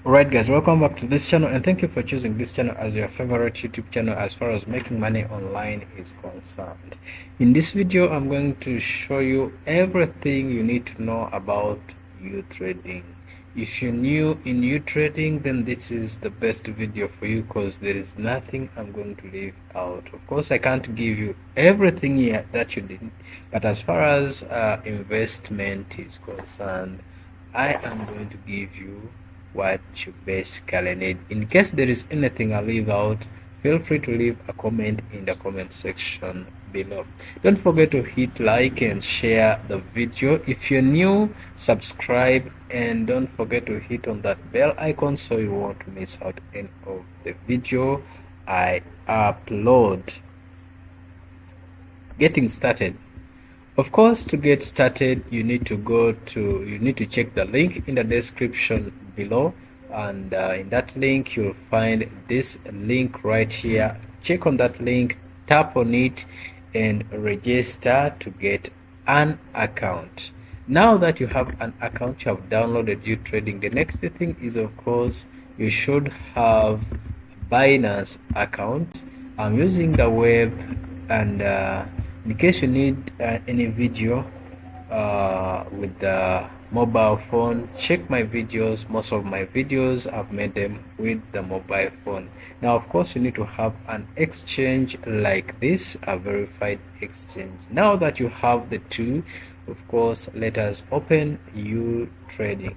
Alright guys, welcome back to this channel and thank you for choosing this channel as your favorite YouTube channel as far as making money online is concerned. In this video, I'm going to show you everything you need to know about UTrading. If you're new in UTrading, then this is the best video for you because there is nothing I'm going to leave out. Of course, I can't give you everything yet that you didn't, but as far as investment is concerned, I am going to give you what you basically need. In case there is anything I leave out, feel free to leave a comment in the comment section below. Don't forget to hit like and share the video. If you're new, subscribe and don't forget to hit on that bell icon so you won't miss out any of the video I upload. Getting started. Of course, to get started, you need to check the link in the description below, and in that link you'll find this link right here. Check on that link, tap on it and register to get an account. Now that you have an account, you have downloaded UTrading, the next thing is, of course, you should have Binance account. I'm using the web, and in case you need any video with the mobile phone, check my videos. Most of my videos I've made them with the mobile phone. Now of course you need to have an exchange like this, a verified exchange. Now that you have the two, of course, let us open UTrading.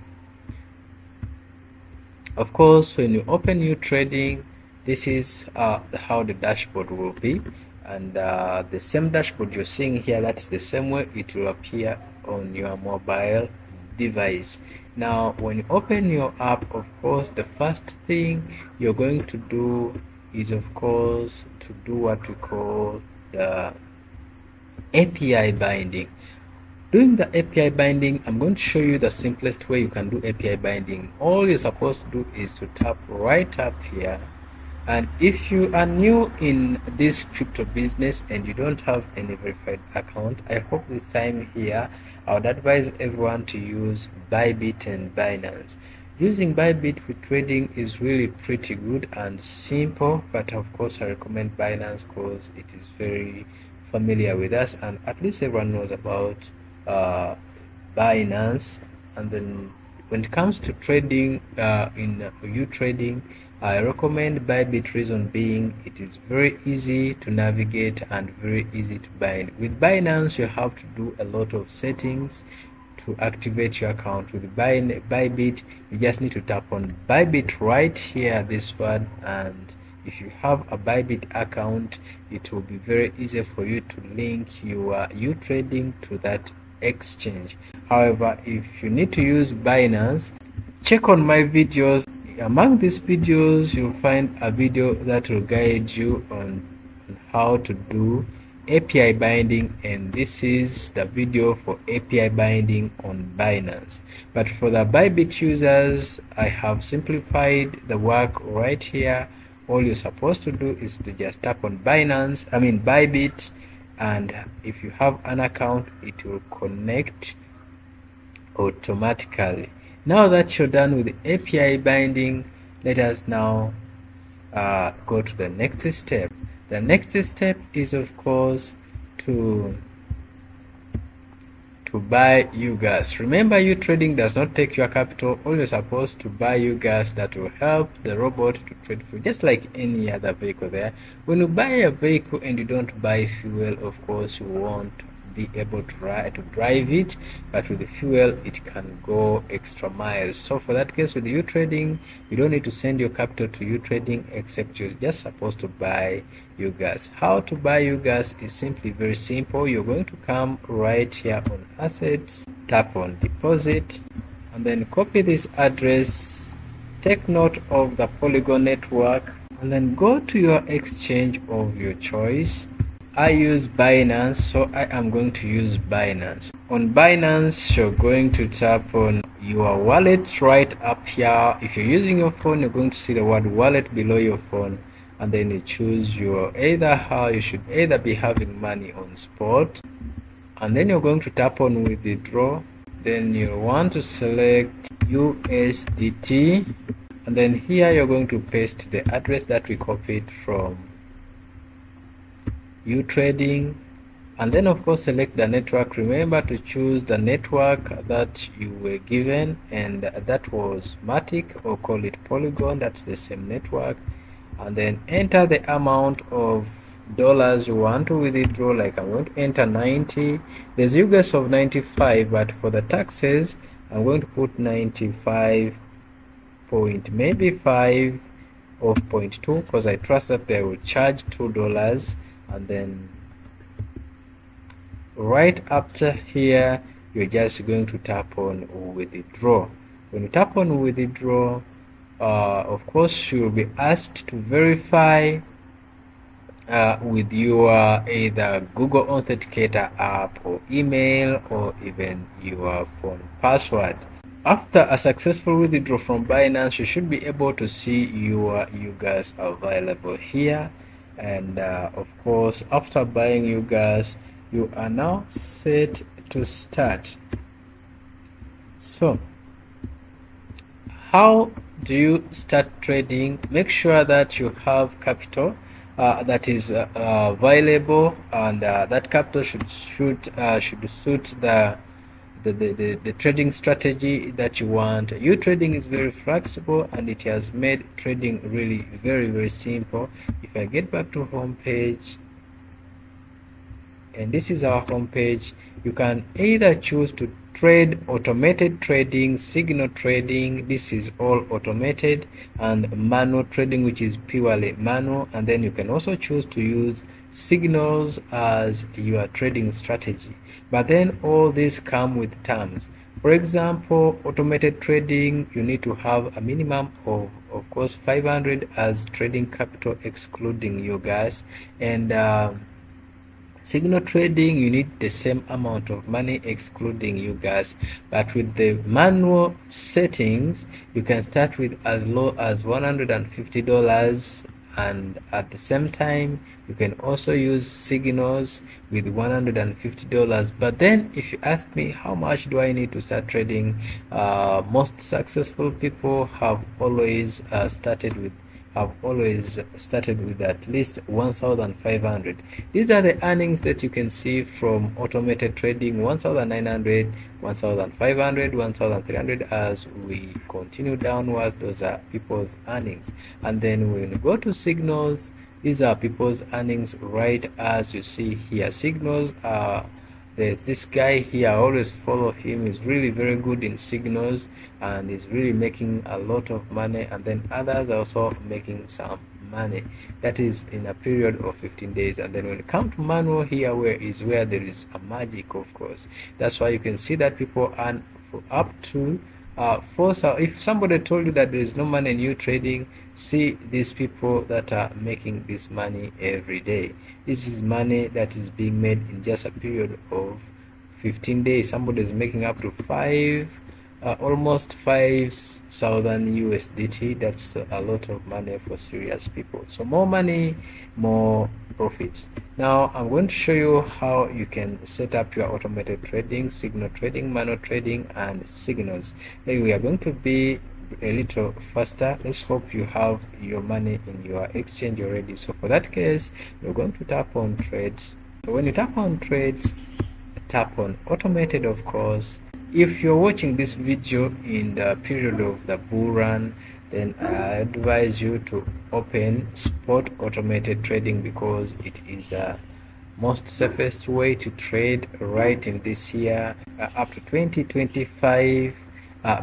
Of course, when you open UTrading, this is how the dashboard will be, and the same dashboard you're seeing here, that's the same way it will appear on your mobile device. Now when you open your app, of course, the first thing you're going to do is, of course, to do what we call the API binding. Doing the API binding, I'm going to show you the simplest way you can do API binding. All you're supposed to do is to tap right up here. And if you are new in this crypto business and you don't have any verified account, I hope this time here I would advise everyone to use Bybit and Binance. Using Bybit with trading is really pretty good and simple, but of course I recommend Binance because it is very familiar with us and at least everyone knows about Binance. And then when it comes to trading in UTrading, I recommend Bybit, reason being it is very easy to navigate and very easy to bind. With Binance, you have to do a lot of settings to activate your account. With Bybit, you just need to tap on Bybit right here, this one, and if you have a Bybit account, it will be very easy for you to link your UTrading to that exchange. However, if you need to use Binance, check on my videos. Among these videos, you'll find a video that will guide you on how to do API binding, and this is the video for API binding on Binance. But for the Bybit users, I have simplified the work right here. All you're supposed to do is to just tap on Bybit, and if you have an account, it will connect automatically. Now that you're done with the API binding, let us now go to the next step. The next step is, of course, to buy UGAS. Remember, UTrading does not take your capital. All you're supposed to buy UGAS that will help the robot to trade for you, just like any other vehicle there. When you buy a vehicle and you don't buy fuel, of course you won't be able to drive it, but with the fuel it can go extra miles. So for that case, with UTrading, you don't need to send your capital to UTrading, except you're just supposed to buy UGAS. How to buy UGAS is simply very simple. You're going to come right here on assets, tap on deposit, and then copy this address, take note of the Polygon network, and then go to your exchange of your choice. I use Binance, so I am going to use Binance. On Binance, you're going to tap on your wallet right up here. If you're using your phone, you're going to see the word wallet below your phone, and then you choose your how you should either be having money on spot, and then you're going to tap on withdraw. Then you want to select USDT, and then here you're going to paste the address that we copied from UTrading, and then of course select the network. Remember to choose the network that you were given, and that was Matic, or call it Polygon, that's the same network. And then enter the amount of dollars you want to withdraw. Like I'm going to enter 90. There's UGAS of 95, but for the taxes I'm going to put 95 point maybe 5 or 0.2, because I trust that they will charge $2. And then right after here you're just going to tap on withdraw. When you tap on withdraw, of course you'll be asked to verify with your either Google Authenticator app or email or even your phone password. After a successful withdrawal from Binance, you should be able to see your UGAS available here. And of course, after buying UGAS, you are now set to start. So how do you start trading? Make sure that you have capital that is available, and that capital should suit the trading strategy that you want. UTrading is very flexible, and it has made trading really very simple. If I get back to home page, and this is our home page, you can either choose to trade automated trading, signal trading, this is all automated, and manual trading, which is purely manual. And then you can also choose to use signals as your trading strategy. But then all these come with terms. For example, automated trading, you need to have a minimum of course 500 as trading capital excluding your gas, and signal trading, you need the same amount of money excluding you gas. But with the manual settings, you can start with as low as $150, and at the same time you can also use signals with $150. But then if you ask me how much do I need to start trading, most successful people have always started with at least 1,500. These are the earnings that you can see from automated trading: 1,900, 1,500, 1,300. As we continue downwards, those are people's earnings. And then when you go to signals, these are people's earnings, right as you see here. Signals are there's this guy here, I always follow him. He's really very good in signals, and he's really making a lot of money. And then others are also making some money. That is in a period of 15 days. And then when it comes to manual, here where there is a magic, of course. That's why you can see that people earn for up to if somebody told you that there is no money in UTrading, see these people that are making this money every day. This is money that is being made in just a period of 15 days. Somebody is making up to almost 5,000 USDT. That's a lot of money for serious people. So more money, more profits. Now I'm going to show you how you can set up your automated trading, signal trading, manual trading, and signals. Then we are going to be a little faster. Let's hope you have your money in your exchange already. So for that case, you're going to tap on trades. So when you tap on trades, tap on automated, of course. If you're watching this video in the period of the bull run, then I advise you to open spot automated trading, because it is the most safest way to trade right in this year up to 2025.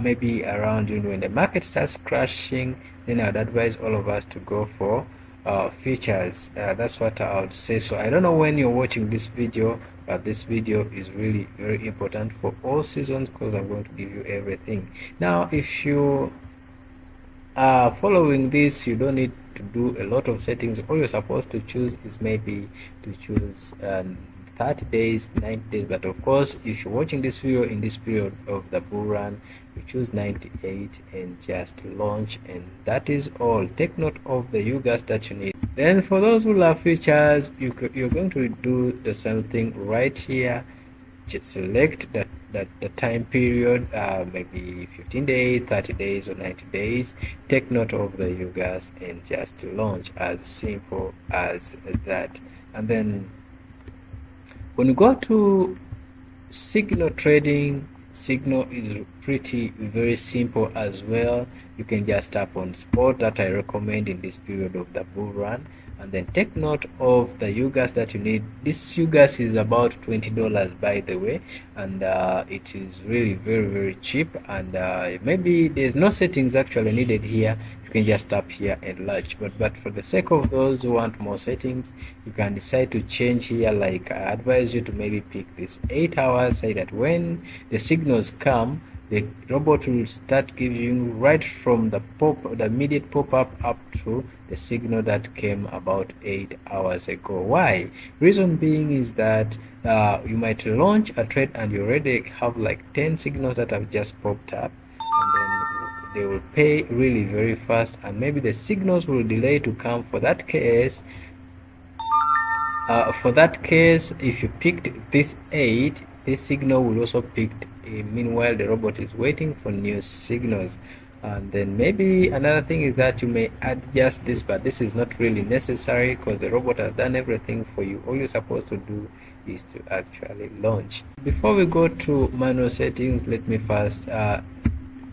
Maybe around when the market starts crashing, then I'd advise all of us to go for futures. That's what I would say. So I don't know when you're watching this video, but this video is really very important for all seasons, because I'm going to give you everything. Now if you are following this, you don't need to do a lot of settings. All you're supposed to choose is maybe to choose 30 days, 90 days. But of course, if you're watching this video in this period of the bull run, you choose 98 and just launch, and that is all. Take note of the UGAS that you need. Then for those who love features, you're going to do the same thing right here. Just select the the time period, maybe 15 days, 30 days, or 90 days. Take note of the UGAS and just launch, as simple as that. And then when you go to signal trading, signal is pretty very simple as well. You can just tap on spot, that I recommend in this period of the bull run, and then take note of the UGAS that you need. This UGAS is about $20, by the way, and it is really very cheap, and maybe there's no settings actually needed here. You can just tap here and launch, but for the sake of those who want more settings, you can decide to change here. Like, I advise you to maybe pick this 8 hours, say that when the signals come, the robot will start giving you right from the immediate pop-up up to the signal that came about 8 hours ago. Why? Reason being is that you might launch a trade and you already have like 10 signals that have just popped up, and then they will pay really very fast, and maybe the signals will delay to come. For that case, if you picked this 8, this signal will also picked. Meanwhile, the robot is waiting for new signals. And then maybe another thing is that you may adjust this, but this is not really necessary because the robot has done everything for you. All you're supposed to do is to actually launch. Before we go to manual settings, let me first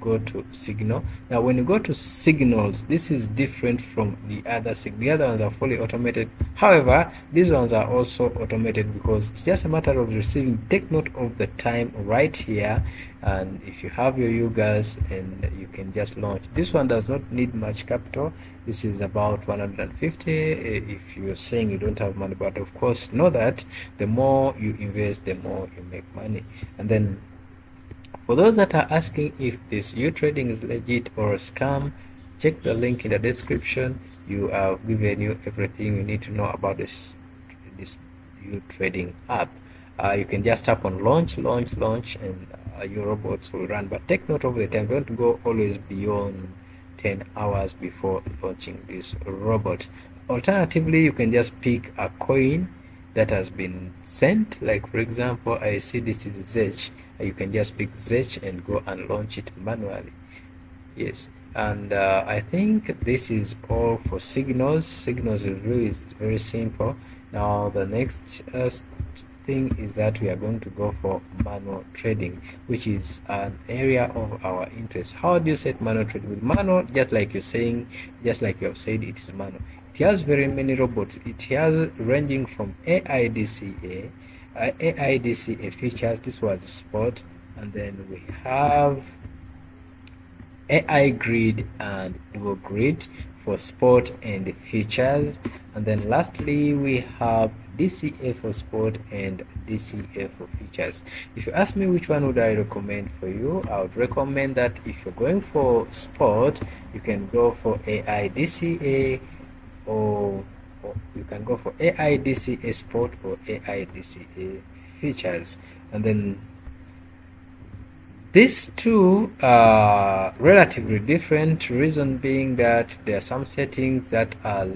go to signal. Now when you go to signals, this is different from the other ones are fully automated. However, these ones are also automated because it's just a matter of receiving. Take note of the time right here, and if you have your UGAS, and you can just launch. This one does not need much capital. This is about 150 if you're saying you don't have money, but of course know that the more you invest, the more you make money. And then for those that are asking if this UTrading is legit or a scam, check the link in the description. You have given you everything you need to know about this UTrading app. You can just tap on launch, and your robots will run. But take note of the time. Don't go always beyond 10 hours before launching this robot. Alternatively, you can just pick a coin that has been sent. Like for example, I see this is Zech. You can just pick Zech and go and launch it manually. Yes, and I think this is all for signals. Signals is really very simple. Now the next thing is that we are going to go for manual trading, which is an area of our interest. How do you set manual trading? With manual, just like you're saying, just like you have said, it is manual. It has very many robots. It has ranging from AIDCA features. This was spot, and then we have AI grid and dual grid for spot and features, and then lastly we have DCA for spot and DCA for features. If you ask me which one would I recommend for you, I would recommend that if you're going for spot, you can go for AI DCA, or you can go for AI DCA spot or AI DCA features. And then these two are relatively different, reason being that there are some settings that are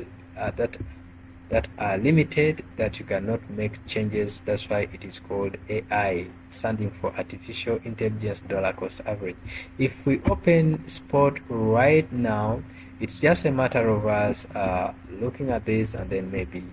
limited, that you cannot make changes. That's why it is called AI, standing for artificial intelligence dollar cost average. If we open spot right now, it's just a matter of us looking at this, and then maybe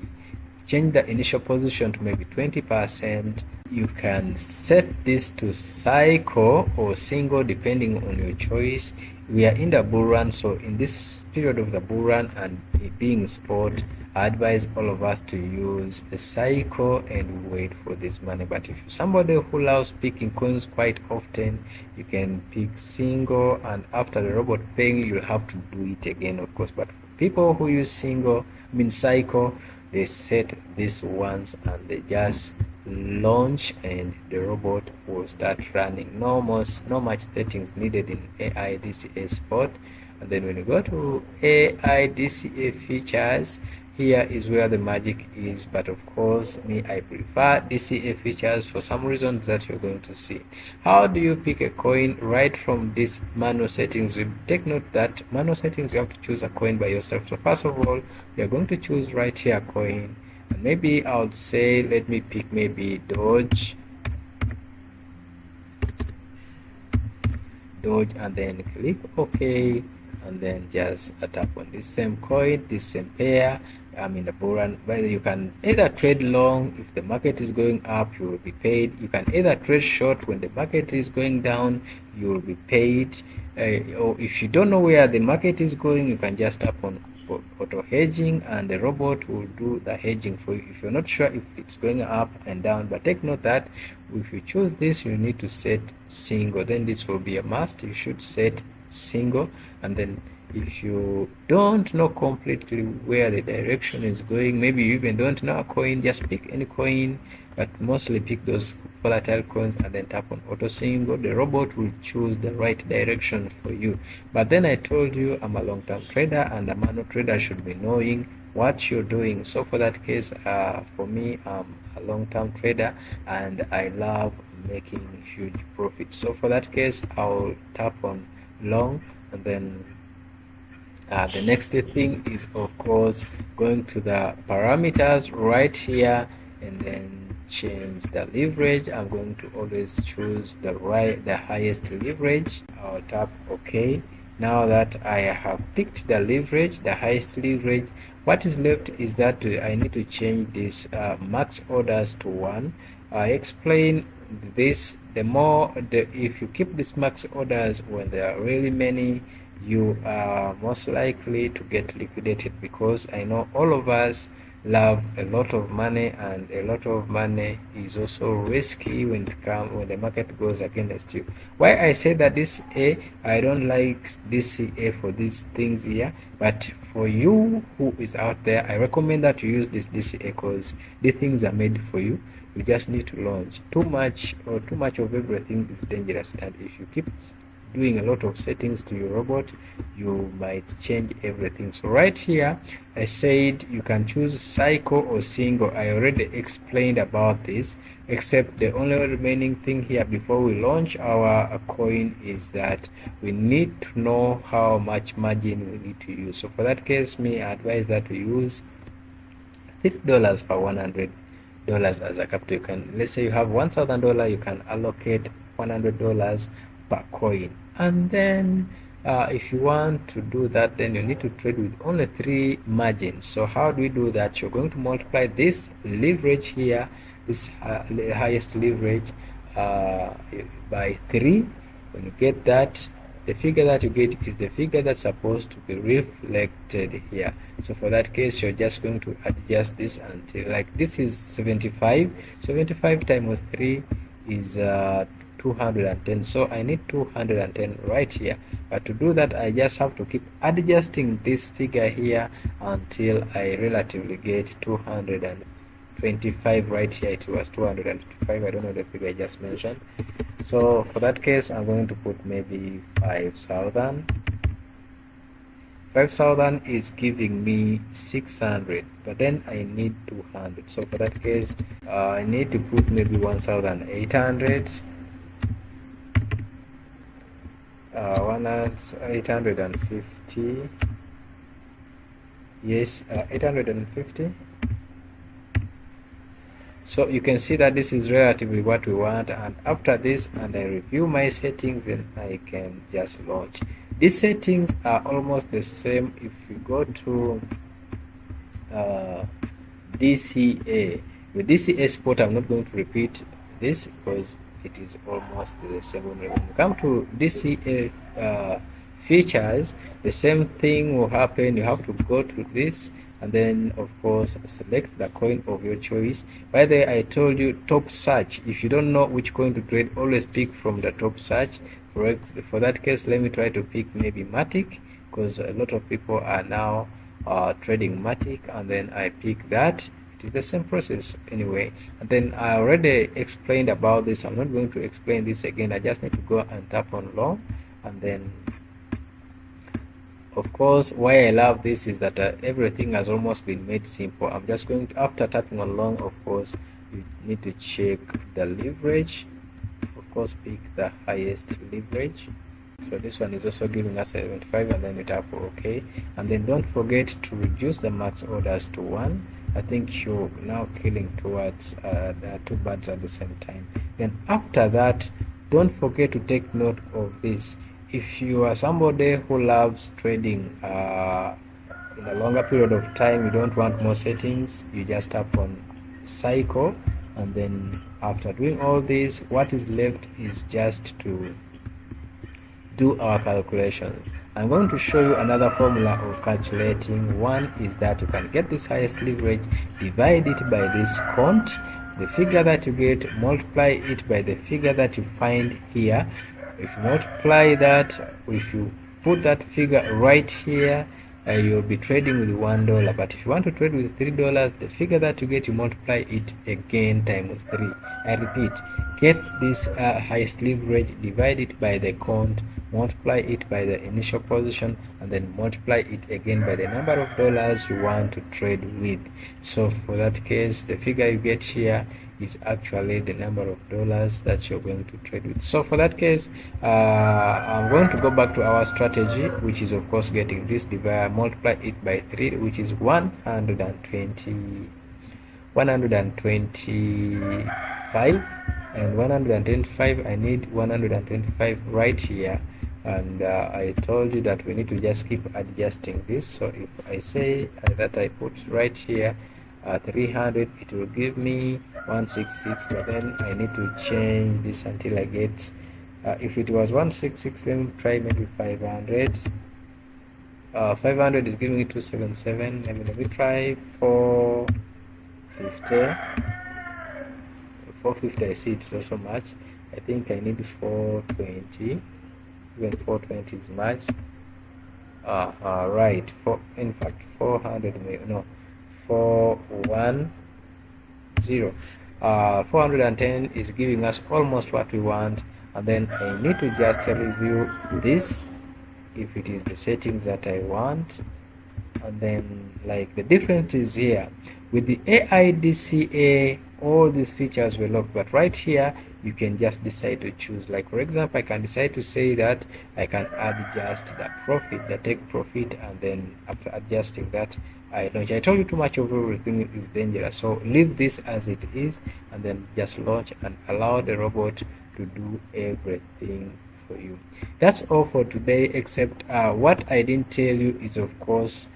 change the initial position to maybe 20%. You can set this to cycle or single depending on your choice. We are in the bull run, so in this period of the bull run and it being spot, I advise all of us to use a cycle and wait for this money. But if you're somebody who loves picking coins quite often, you can pick single, and after the robot paying, you'll have to do it again, of course. But for people who use cycle, they set this once and they just launch and the robot will start running. No much settings needed in AI DCA spot. And then when you go to AI DCA features, here is where the magic is. But of course, I prefer DCA features for some reasons that you're going to see. How do you pick a coin? Right from this manual settings, we take note that manual settings, you have to choose a coin by yourself. So first of all, you're going to choose right here coin, and maybe I would say let me pick maybe Doge. Doge, and then click OK, and then just tap on this same coin, this same pair. I'm in the bull run. But you can either trade long. If the market is going up, you will be paid. You can either trade short. When the market is going down, you will be paid. Or if you don't know where the market is going, you can just tap on auto hedging, and the robot will do the hedging for you if you're not sure if it's going up and down. But take note that if you choose this, you need to set single. Then this will be a must. You should set single. And then if you don't know completely where the direction is going, maybe you even don't know a coin, just pick any coin, but mostly pick those volatile coins, and then tap on auto single. The robot will choose the right direction for you. But then I told you I'm a long-term trader, and a manual trader should be knowing what you're doing. So for that case, for me, I'm a long-term trader and I love making huge profits. So for that case, I'll tap on long, and then the next thing is, of course, going to the parameters right here, and then change the leverage. I'm going to always choose the highest leverage. I'll tap OK. Now that I have picked the leverage, the highest leverage, what is left is that I need to change this max orders to 1. I explain this. If you keep this max orders when there are really many, you are most likely to get liquidated, because I know all of us love a lot of money, and a lot of money is also risky when the market goes against you. Why I say that this I don't like this CA for these things here, but for you who is out there, I recommend that you use this DCA, because these things are made for you. You just need to launch. Too much of everything is dangerous, and if you keep doing a lot of settings to your robot, you might change everything. So right here I said you can choose cycle or single. I already explained about this, except the only remaining thing here before we launch our coin is that we need to know how much margin we need to use. So for that case, I advise that we use $50 per $100 as a capital. You can, let's say you have $1,000, you can allocate $100 per coin. And then if you want to do that, then you need to trade with only 3 margins. So how do we do that? You're going to multiply this leverage here, this highest leverage, by 3. When you get that, the figure that you get is the figure that's supposed to be reflected here. So for that case, you're just going to adjust this until, like, this is 75 times 3 is 210. So I need 210 right here. But to do that, I just have to keep adjusting this figure here until I relatively get 225 right here. It was 225. I don't know the figure I just mentioned. So for that case, I'm going to put maybe 5,000. 5,000 is giving me 600, but then I need 200. So for that case, I need to put maybe 1,800. 850. Yes, 850. So you can see that this is relatively what we want, and after this, and I review my settings, then I can just launch. These settings are almost the same. If you go to DCA, with DCA spot, I'm not going to repeat this because it is almost the same. When you come to DCA features, the same thing will happen. You have to go to this, and then of course select the coin of your choice. By the way, I told you top search. If you don't know which coin to trade, always pick from the top search. For that case, let me try to pick maybe Matic, because a lot of people are now trading Matic, and then I pick that. It is the same process anyway. And then I already explained about this. I'm not going to explain this again. I just need to go and tap on long, and then of course why I love this is that everything has almost been made simple. I'm just going to, after tapping on long, of course you need to check the leverage. Of course, pick the highest leverage. So this one is also giving us 75, and then you tap OK, and then don't forget to reduce the max orders to 1. I think you're now killing towards the 2 birds at the same time. Then after that, don't forget to take note of this. if you are somebody who loves trading in a longer period of time, you don't want more settings, you just tap on cycle, and then after doing all this, what is left is just to do our calculations. I'm going to show you another formula of calculating. One is that you can get this highest leverage, divide it by this count, the figure that you get, multiply it by the figure that you find here. If you multiply that, if you put that figure right here, you'll be trading with $1. But if you want to trade with $3, the figure that you get, you multiply it again times 3. I repeat, get this highest leverage, divide it by the count, multiply it by the initial position, and then multiply it again by the number of dollars you want to trade with. So for that case, the figure you get here is actually the number of dollars that you're going to trade with. So for that case, I'm going to go back to our strategy, which is of course getting this, divide, multiply it by 3, which is 125, and 125, I need 125 right here. And I told you that we need to just keep adjusting this. So if I say that I put right here 300, it will give me 166, but then I need to change this until I get if it was 166, let me try maybe 500. 500 is giving me 277. Let me try 450. 450, I see it's so much. I think I need 420. Even 420 is much. Right, in fact 400, no, 410. 410 is giving us almost what we want. And then I need to just review this if it is the settings that I want. And then like the difference is here with the AIDCA, all these features were locked, but right here you can just decide to choose. Like for example, I can decide to say that I can adjust the profit, the take profit, and then after adjusting that, I launch. I told you too much of everything is dangerous, so leave this as it is and then just launch and allow the robot to do everything for you. That's all for today, except what I didn't tell you is of course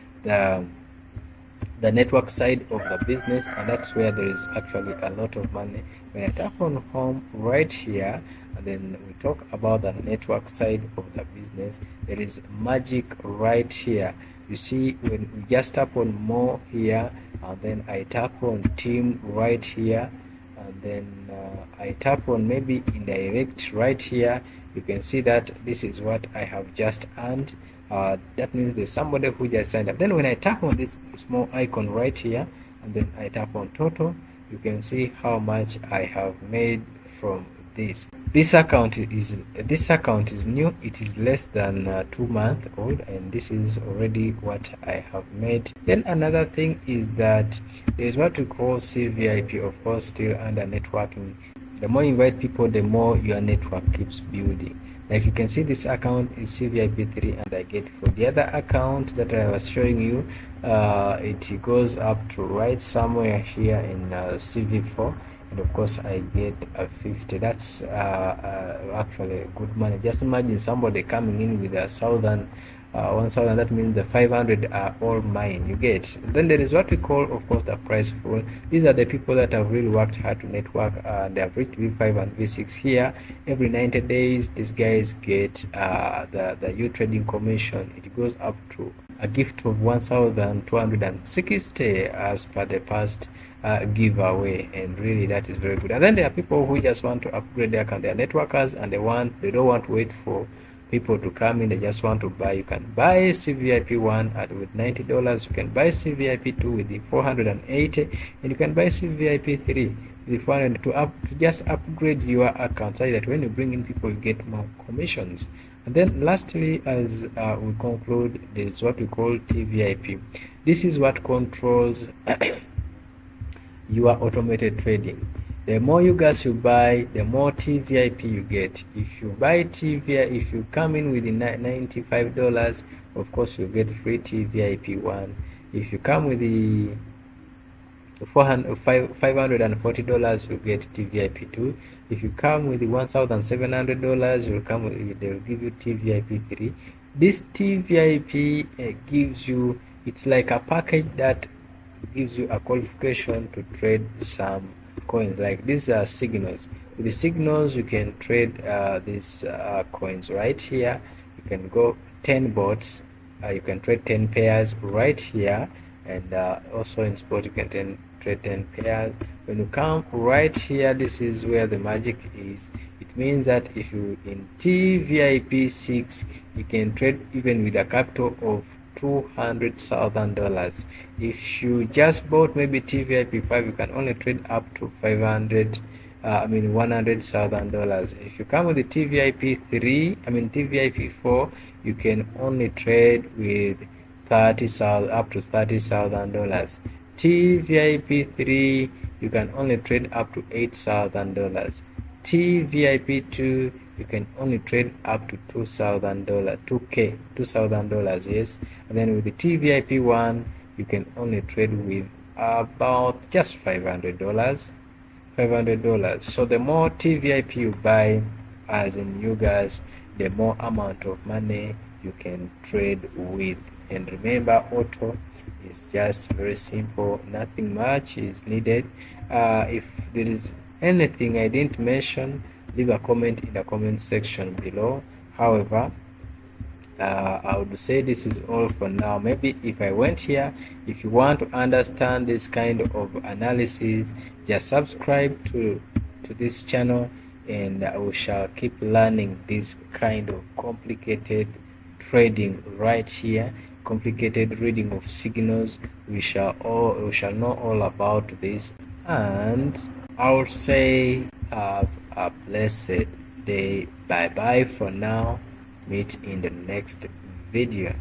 the network side of the business, and that's where there is actually a lot of money. When I tap on home right here, and then we talk about the network side of the business, there is magic right here. You see, when we just tap on more here, and then I tap on team right here, and then I tap on maybe indirect right here, you can see that this is what I have just earned. That means there's somebody who just signed up. Then when I tap on this small icon right here, and then I tap on total, you can see how much I have made from this. This account is new. It is less than 2 months old, and this is already what I have made. Then another thing is that there is what we call CVIP, of course still under networking. The more you invite people, the more your network keeps building. Like you can see, this account is CVIP3, and I get for the other account that I was showing you, it goes up to right somewhere here in CV4, and of course I get a 50. That's actually good money. Just imagine somebody coming in with a 1,000, that means the 500 are all mine, you get. Then there is what we call, of course, the price pool. These are the people that have really worked hard to network. They have reached V5 and V6 here. Every 90 days these guys get the UTrading commission. It goes up to a gift of 1,260 as per the past giveaway, and really that is very good. And then there are people who just want to upgrade their account. They are networkers, and they don't want to wait for people to come in. They just want to buy. You can buy CVIP1 with $90. You can buy CVIP2 with the 480, and you can buy CVIP3 with the 400 to just upgrade your account, so that when you bring in people, you get more commissions. And then lastly, as we conclude, there is what we call TVIP. This is what controls your automated trading. The more you guys you buy, the more TVIP you get. If you buy TVIP, if you come in with the $95, of course you get free TVIP1. If you come with the $540, you get TVIP2. If you come with $1,700, you'll come with, they'll give you TVIP 3. This TVIP gives you, it's like a package that gives you a qualification to trade some coins. Like these are signals. With the signals, you can trade these coins right here. You can go 10 bots. You can trade 10 pairs right here, and also in spot you can trade 10 pairs. When you come right here, this is where the magic is. It means that if you in TVIP 6, you can trade even with a capital of $200,000. If you just bought maybe TVIP 5, you can only trade up to $100,000. If you come with the TVIP 3, TVIP 4, you can only trade with $30,000 up to $30,000. TVIP 3, you can only trade up to $8,000. TVIP 2, you can only trade up to $2,000, yes. And then with the TVIP 1, you can only trade with about just $500. So the more TVIP you buy, as in you guys, the more amount of money you can trade with. And remember, auto is just very simple, nothing much is needed. If there is anything I didn't mention, leave a comment in the comment section below. However, I would say this is all for now. Maybe if I went here, if you want to understand this kind of analysis, just subscribe to this channel, and we shall keep learning this kind of complicated trading right here, complicated reading of signals. We shall know all about this, and I would say have a blessed day. Bye bye for now. Meet in the next video.